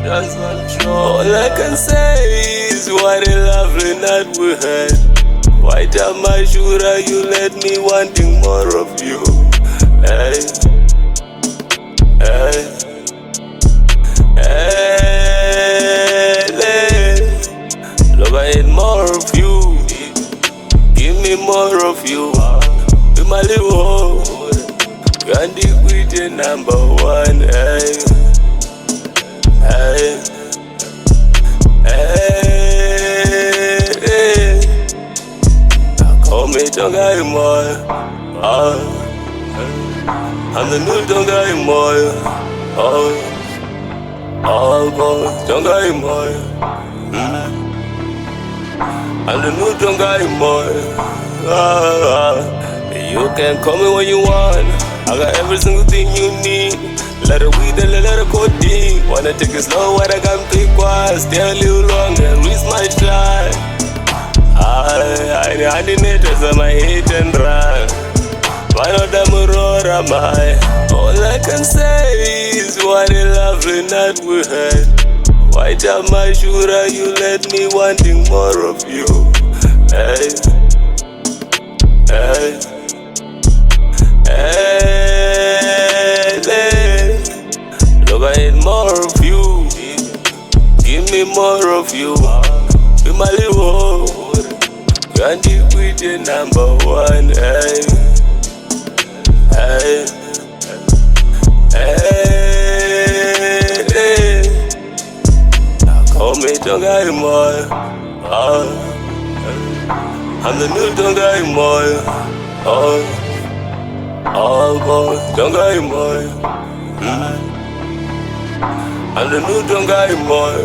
Just control. All I can say is what a lovely night we had. White up my shoulder, you let me wanting more of you. Hey, hey, hey. Look, I need more of you. Give me more of you. Be my little hoe. Candy quit the number one. Hey. Hey, hey, hey. Call me Tongai Moy. I'm the new Tongai Moy. Boy, Tongai Moy. I'm the new Tongai Moy. You can call me when you want. I got every single thing you need. Let her weed and let her go deep. Wanna take it slow, what I can pick one. Stay a little longer, reach my shine. I need to set my hit and run. Why not them roar am I? All I can say is what a lovely night we had. White up my shoulder, you let me wanting more of you. Hey, hey, hey. Look, I need more of you. Give me more of you. Be my little hoe. Candy quit the number one. Hey, hey, hey, hey. Call me Tongai Moy. I'm the new Tongai Moy. Boy, Tongai Moy. I'm the new Tongai Moy.